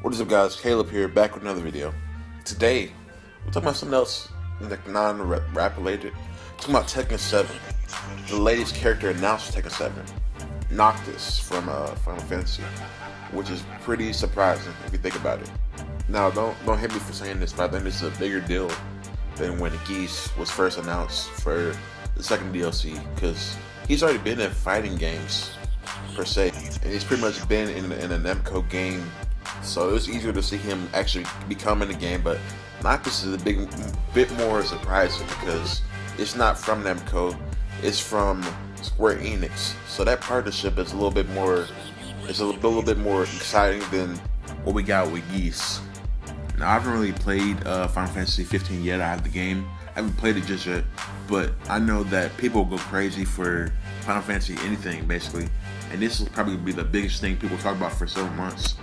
What is up, guys? Caleb here, back with another video. Today, we're talking about something else, like non-rap related. Talking about Tekken 7. The latest character announced for Tekken 7, Noctis from Final Fantasy, which is pretty surprising if you think about it. Now, don't hate me for saying this, but I think this is a bigger deal than when Geese was first announced for the second DLC, because he's already been in fighting games per se, and he's pretty much been in a Namco game. So it was easier to see him actually become in the game, but Noctis is a bit more surprising because it's not from Namco, it's from Square Enix. So that partnership is a little bit more exciting than what we got with Geese. Now, I haven't really played Final Fantasy 15 yet. I have the game. I haven't played it just yet, but I know that people go crazy for Final Fantasy anything basically, and this will probably be the biggest thing people talk about for several months.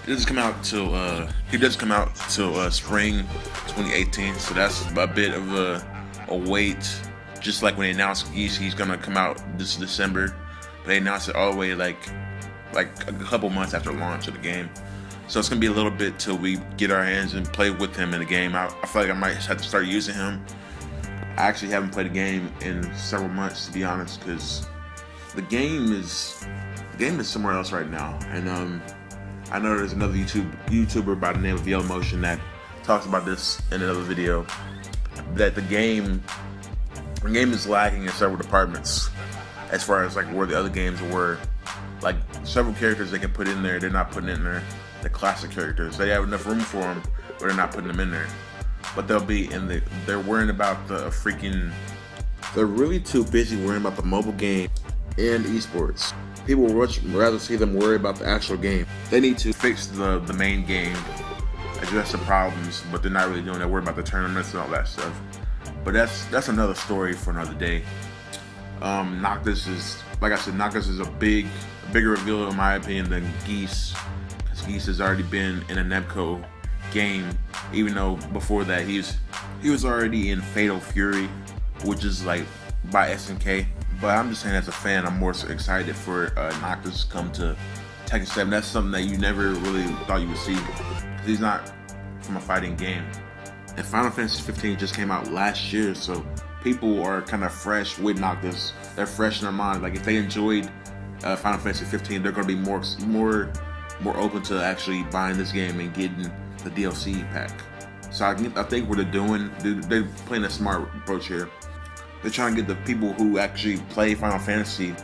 He does come out till spring 2018, so that's a bit of a wait. Just like when they announced Geese, he's gonna come out this December, but they announced it all the way like a couple months after launch of the game. So it's gonna be a little bit till we get our hands and play with him in the game. I feel like I might have to start using him. I actually haven't played a game in several months, to be honest, because the game is somewhere else right now, and I know there's another YouTuber by the name of Yellow Motion that talks about this in another video, that the game is lacking in several departments as far as like where the other games were. Like several characters they can put in there, they're not putting in there. The classic characters, they have enough room for them, but they're not putting them in there. But they're worrying about they're really too busy worrying about the mobile game and esports. People would much rather see them worry about the actual game. They need to fix the main game, address the problems, but they're not really doing that. Worry about the tournaments and all that stuff. But that's another story for another day. Noctis is, like I said, Noctis is a bigger reveal in my opinion than Geese, because Geese has already been in a Namco game, even though before that he was already in Fatal Fury, which is like by SNK. But I'm just saying, as a fan, I'm more excited for Noctis to come to Tekken 7. That's something that you never really thought you would see, because he's not from a fighting game. And Final Fantasy 15 just came out last year, so people are kind of fresh with Noctis. They're fresh in their mind. Like if they enjoyed Final Fantasy 15, they're going to be more open to actually buying this game and getting the DLC pack. So I think what they're playing a smart approach here. They're trying to get the people who actually play Final Fantasy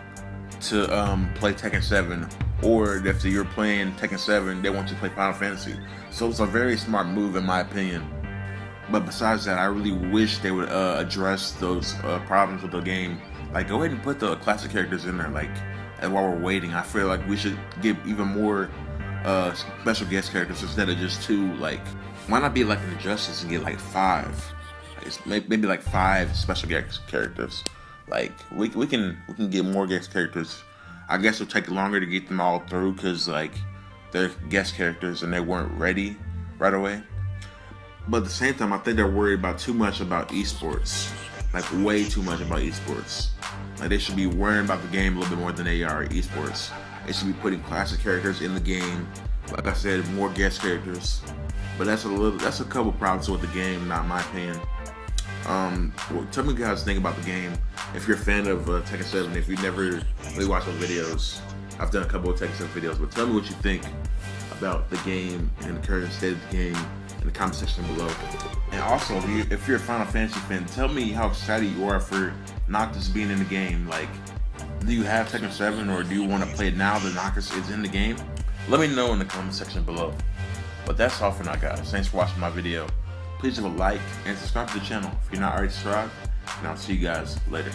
to play Tekken 7, or if you're playing Tekken 7, they want you to play Final Fantasy. So it's a very smart move in my opinion. But besides that, I really wish they would address those problems with the game. Like, go ahead and put the classic characters in there. Like, and while we're waiting, I feel like we should give even more special guest characters instead of just 2. Like, why not be like an Injustice and get like 5? Maybe like 5 special guest characters. Like we can get more guest characters. I guess it'll take longer to get them all through because like they're guest characters and they weren't ready right away. But at the same time, I think they're worried about too much about esports, like way too much about esports. Like they should be worrying about the game a little bit more than they are esports. They should be putting classic characters in the game. Like I said, more guest characters. But that's a couple problems with the game, not my opinion. Well, tell me what you guys think about the game. If you're a fan of Tekken 7, if you never really watched those videos, I've done a couple of Tekken 7 videos, but tell me what you think about the game and the current state of the game in the comment section below. And also, if you're a Final Fantasy fan, tell me how excited you are for Noctis being in the game. Like, do you have Tekken 7, or do you want to play it now that Noctis is in the game? Let me know in the comment section below. But that's all for now, guys. Thanks for watching my video. Please leave a like and subscribe to the channel if you're not already subscribed, and I'll see you guys later.